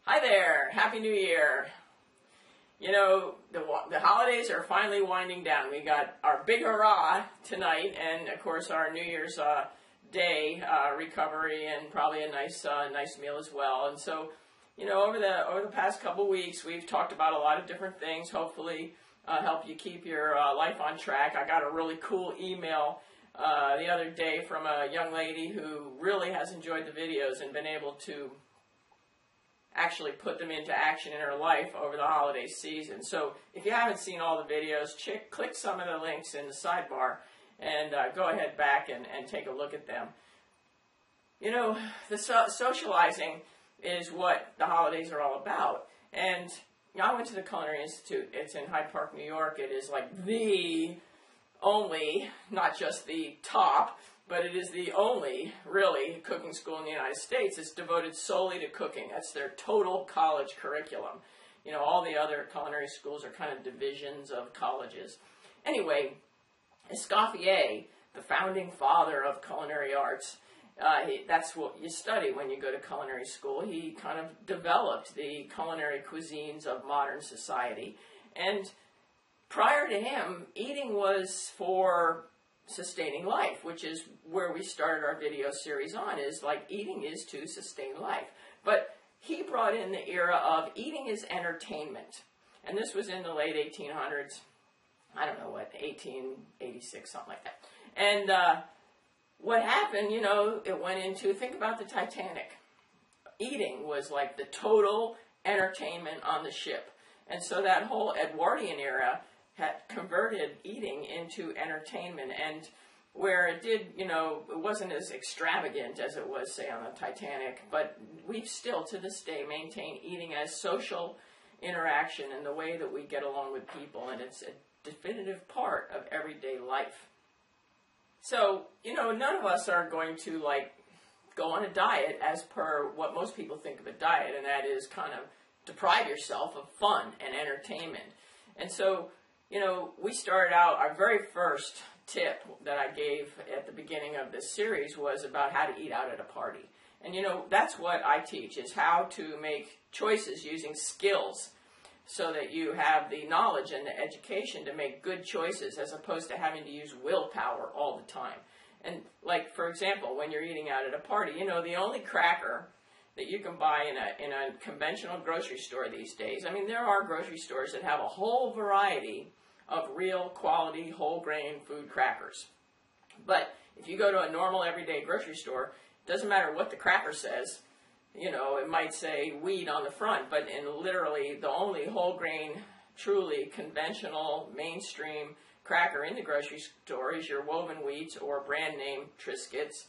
Hi there, Happy New Year. You know, the holidays are finally winding down. We got our big hurrah tonight, and of course our New Year's Day recovery, and probably a nice meal as well. And so, you know, over the past couple weeks, we've talked about a lot of different things. Hopefully, help you keep your life on track. I got a really cool email the other day from a young lady who really has enjoyed the videos and been able to actually put them into action in her life over the holiday season. So if you haven't seen all the videos, click some of the links in the sidebar and go ahead back and take a look at them. You know, the socializing is what the holidays are all about. And you know, I went to the Culinary Institute. It's in Hyde Park, New York. It is like the only, not just the top, but it is the only, really, cooking school in the United States. It's devoted solely to cooking. That's their total college curriculum. You know, all the other culinary schools are kind of divisions of colleges. Anyway, Escoffier, the founding father of culinary arts, that's what you study when you go to culinary school. He kind of developed the culinary cuisines of modern society. And prior to him, eating was for sustaining life, which is where we started our video series on, is like eating is to sustain life. But he brought in the era of eating is entertainment. And this was in the late 1800s. I don't know what, 1886, something like that. And what happened, you know, it went into, think about the Titanic. Eating was like the total entertainment on the ship. And so that whole Edwardian era had converted eating into entertainment, and where it did, you know, it wasn't as extravagant as it was, say, on the Titanic, but we still, to this day, maintain eating as social interaction and the way that we get along with people, and it's a definitive part of everyday life. So, you know, none of us are going to, like, go on a diet as per what most people think of a diet, and that is kind of deprive yourself of fun and entertainment. And so, you know, we started out, our very first tip that I gave at the beginning of this series was about how to eat out at a party. And, you know, that's what I teach, is how to make choices using skills so that you have the knowledge and the education to make good choices as opposed to having to use willpower all the time. And, like, for example, when you're eating out at a party, you know, the only cracker that you can buy in a conventional grocery store these days, I mean, there are grocery stores that have a whole variety of real quality whole grain food crackers. But if you go to a normal everyday grocery store, it doesn't matter what the cracker says. You know, it might say wheat on the front, but in literally the only whole grain, truly conventional, mainstream cracker in the grocery store is your woven wheats or brand name Triscuits.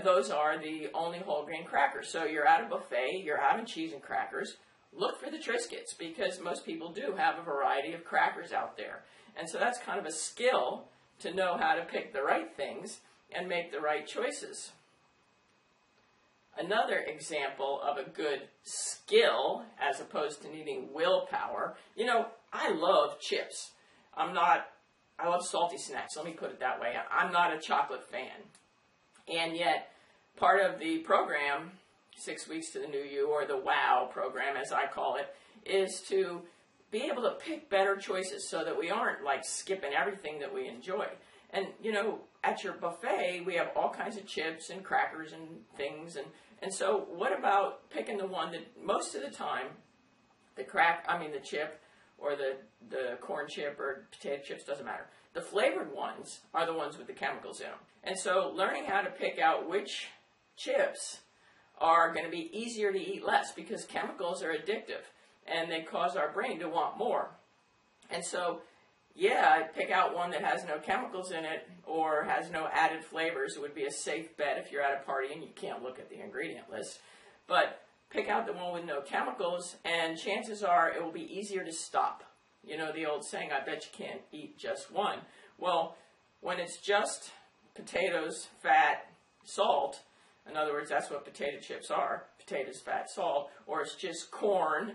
Those are the only whole grain crackers. So you're at a buffet, you're having cheese and crackers. Look for the Triscuits, because most people do have a variety of crackers out there. And so that's kind of a skill to know how to pick the right things and make the right choices. Another example of a good skill, as opposed to needing willpower, you know, I love chips. I love salty snacks, let me put it that way. I'm not a chocolate fan. And yet, part of the program, 6 Weeks to the New You, or the WOW program as I call it, is to be able to pick better choices so that we aren't like skipping everything that we enjoy. And you know, at your buffet we have all kinds of chips and crackers and things, and so what about picking the one that most of the time, the chip or the corn chip or potato chips, doesn't matter. The flavored ones are the ones with the chemicals in them. And so learning how to pick out which chips are going to be easier to eat less, because chemicals are addictive and they cause our brain to want more. And so, yeah, I'd pick out one that has no chemicals in it or has no added flavors. It would be a safe bet if you're at a party and you can't look at the ingredient list. But pick out the one with no chemicals, and chances are it will be easier to stop. You know the old saying, I bet you can't eat just one. Well, when it's just potatoes, fat, salt, in other words, that's what potato chips are, potatoes, fat, salt, or it's just corn,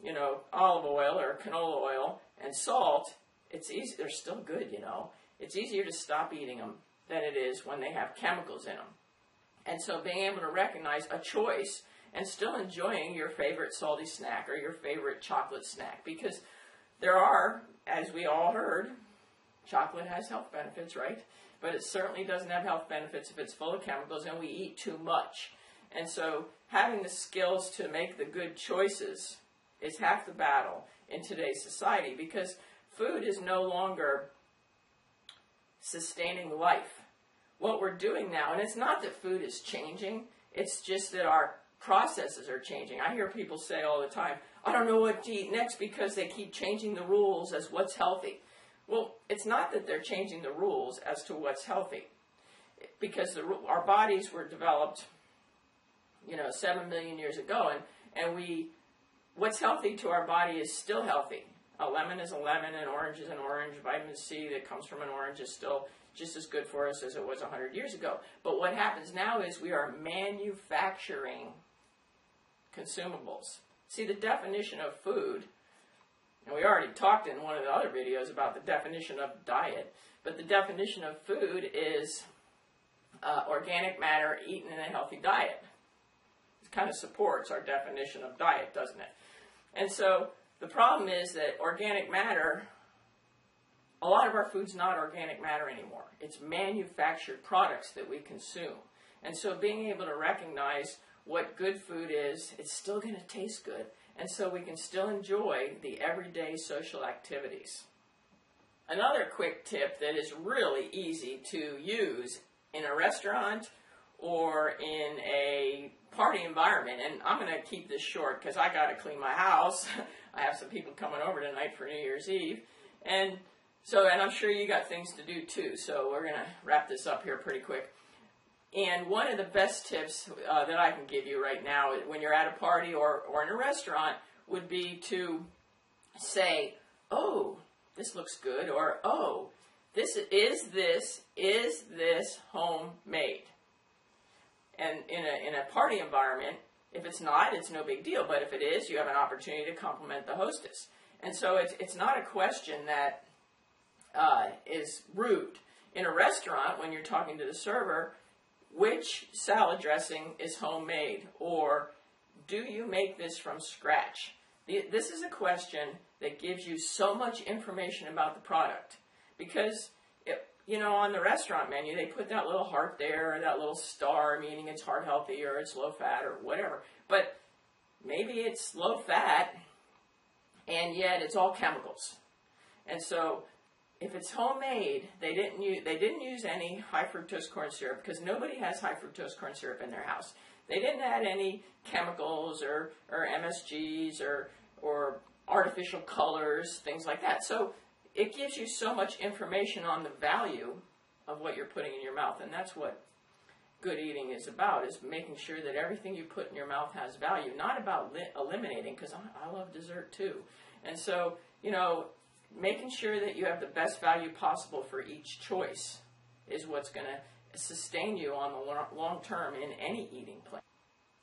you know, olive oil or canola oil and salt, it's easy, they're still good, you know. It's easier to stop eating them than it is when they have chemicals in them. And so being able to recognize a choice and still enjoying your favorite salty snack or your favorite chocolate snack. Because there are, as we all heard, chocolate has health benefits, right? But it certainly doesn't have health benefits if it's full of chemicals and we eat too much. And so having the skills to make the good choices is half the battle in today's society, because food is no longer sustaining life. What we're doing now, and it's not that food is changing, it's just that our processes are changing. I hear people say all the time, I don't know what to eat next because they keep changing the rules as what's healthy. Well, it's not that they're changing the rules as to what's healthy, because our bodies were developed, 7 million years ago, and what's healthy to our body is still healthy. A lemon is a lemon, an orange is an orange. Vitamin C that comes from an orange is still just as good for us as it was 100 years ago. But what happens now is we are manufacturing consumables. See, the definition of food, and we already talked in one of the other videos about the definition of diet, but the definition of food is organic matter eaten in a healthy diet. It kind of supports our definition of diet, doesn't it? And so the problem is that organic matter, a lot of our food's not organic matter anymore. It's manufactured products that we consume. And so being able to recognize what good food is, it's still going to taste good. And so we can still enjoy the everyday social activities. Another quick tip that is really easy to use in a restaurant or in a party environment, and I'm going to keep this short because I got to clean my house. I have some people coming over tonight for New Year's Eve, and I'm sure you got things to do too, so we're going to wrap this up here pretty quick. And one of the best tips that I can give you right now when you're at a party or in a restaurant would be to say, oh, this looks good, or oh, is this homemade? And in a party environment, if it's not, it's no big deal. But if it is, you have an opportunity to compliment the hostess. And so it's not a question that is rude. In a restaurant, when you're talking to the server, which salad dressing is homemade? Or do you make this from scratch? This is a question that gives you so much information about the product. Because on the restaurant menu, they put that little heart there, or that little star, meaning it's heart healthy, or it's low fat, or whatever. But maybe it's low fat, and yet it's all chemicals. And so, if it's homemade, they didn't use any high fructose corn syrup, because nobody has high fructose corn syrup in their house. They didn't add any chemicals or MSGs or artificial colors, things like that. So it gives you so much information on the value of what you're putting in your mouth, and that's what good eating is about, is making sure that everything you put in your mouth has value, not about eliminating, because I love dessert too. And so, making sure that you have the best value possible for each choice is what's going to sustain you on the long term in any eating plan.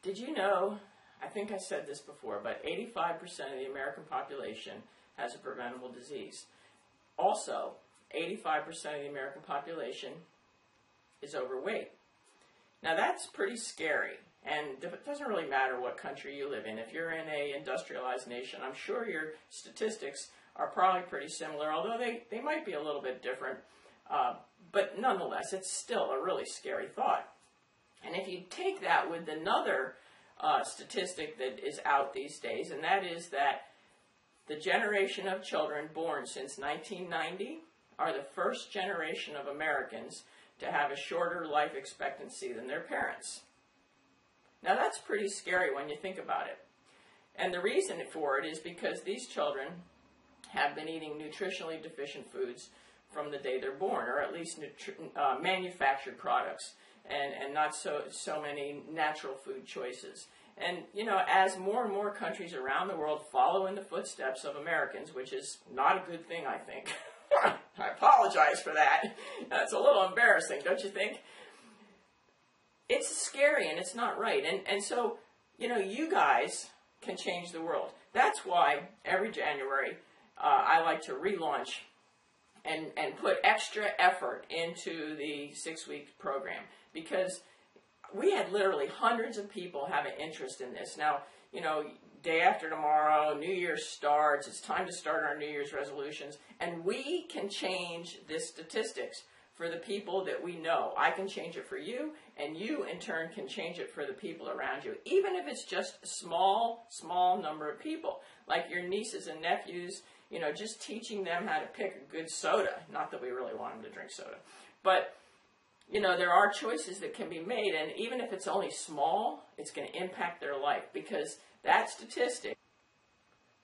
Did you know, I think I said this before, but 85% of the American population has a preventable disease. Also, 85% of the American population is overweight. Now that's pretty scary, and it doesn't really matter what country you live in. If you're in an industrialized nation, I'm sure your statistics are probably pretty similar, although they might be a little bit different. But nonetheless, it's still a really scary thought. And if you take that with another statistic that is out these days, and that is that the generation of children born since 1990 are the first generation of Americans to have a shorter life expectancy than their parents. Now that's pretty scary when you think about it. And the reason for it is because these children have been eating nutritionally deficient foods from the day they're born, or at least manufactured products, and not so many natural food choices. And, as more and more countries around the world follow in the footsteps of Americans, which is not a good thing, I think. I apologize for that. That's a little embarrassing, don't you think? It's scary and it's not right. And so, you guys can change the world. That's why every January I like to relaunch and put extra effort into the 6-week program, because we had literally hundreds of people have an interest in this. Now, you know, day after tomorrow, New Year's starts. It's time to start our New Year's resolutions. And we can change the statistics for the people that we know. I can change it for you, and you, in turn, can change it for the people around you. Even if it's just a small number of people, like your nieces and nephews, you know, just teaching them how to pick a good soda. Not that we really want them to drink soda. But, you know, there are choices that can be made, and even if it's only small, it's going to impact their life, because that statistic,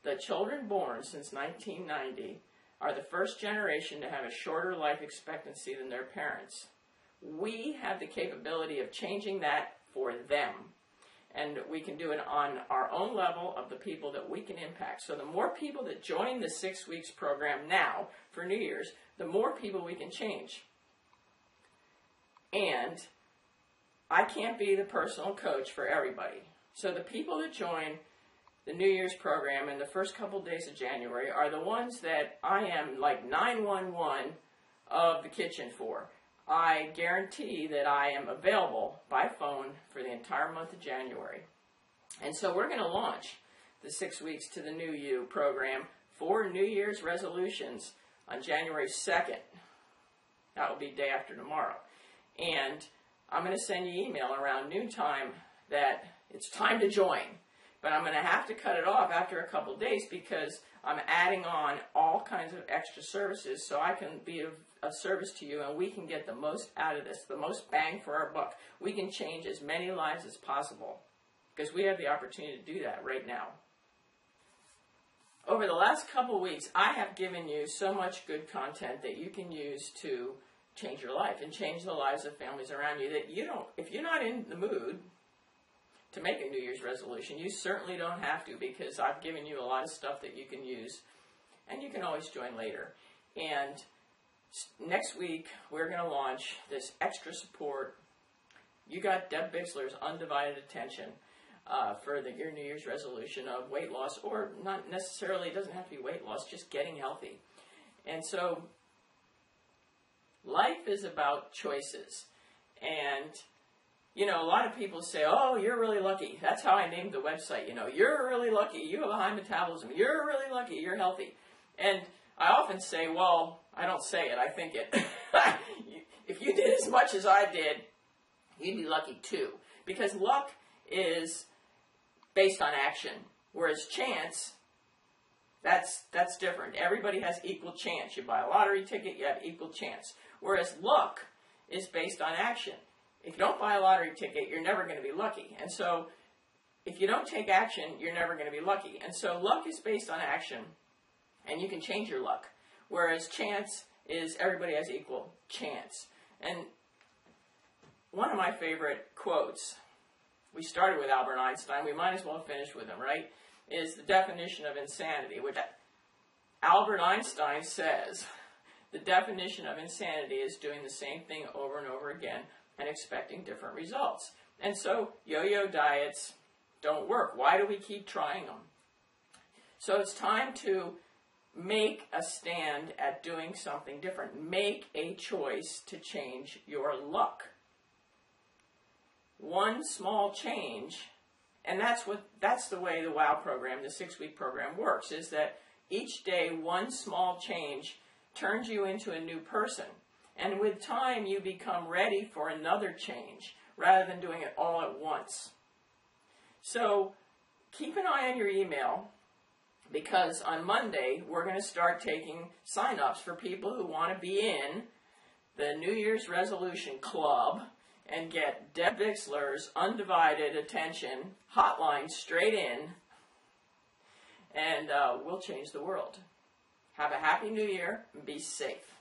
the children born since 1990 are the first generation to have a shorter life expectancy than their parents. We have the capability of changing that for them. And we can do it on our own level of the people that we can impact. So the more people that join the 6 weeks program now for New Year's, the more people we can change. And I can't be the personal coach for everybody. So the people that join the New Year's program in the first couple days of January are the ones that I am like 911 of the kitchen for. I guarantee that I am available by phone for the entire month of January. And so we're going to launch the 6 weeks to the New You program for New Year's resolutions on January 2nd. That will be day after tomorrow. And I'm going to send you email around noontime that it's time to join. But I'm going to have to cut it off after a couple days because I'm adding on all kinds of extra services so I can be of service to you and we can get the most out of this, the most bang for our buck. We can change as many lives as possible because we have the opportunity to do that right now. Over the last couple weeks, I have given you so much good content that you can use to change your life and change the lives of families around you that you don't, if you're not in the mood to make a New Year's resolution, you certainly don't have to because I've given you a lot of stuff that you can use and you can always join later. And next week, we're going to launch this extra support. You got Deb Bixler's undivided attention for your New Year's resolution of weight loss, or not necessarily, it doesn't have to be weight loss, just getting healthy. And so life is about choices. And you know, a lot of people say, oh, you're really lucky. That's how I named the website. You know, you're really lucky. You have a high metabolism. You're really lucky. You're healthy. And I often say, well, I don't say it. I think it. If you did as much as I did, you'd be lucky too. Because luck is based on action, whereas chance, that's different. Everybody has equal chance. You buy a lottery ticket, you have equal chance. Whereas luck is based on action. If you don't buy a lottery ticket, you're never going to be lucky. And so if you don't take action, you're never going to be lucky. And so luck is based on action, and you can change your luck. Whereas chance is everybody has equal chance. And one of my favorite quotes, we started with Albert Einstein, we might as well finish with him, right? Is the definition of insanity, which Albert Einstein says, the definition of insanity is doing the same thing over and over again and expecting different results. And so yo-yo diets don't work. Why do we keep trying them? So it's time to make a stand at doing something different. Make a choice to change your luck. One small change, and that's the way the WOW program, the 6-week program works, is that each day one small change turns you into a new person. And with time, you become ready for another change rather than doing it all at once. So keep an eye on your email because on Monday, we're going to start taking sign-ups for people who want to be in the New Year's Resolution Club and get Deb Bixler's undivided attention hotline straight in, and we'll change the world. Have a happy New Year and be safe.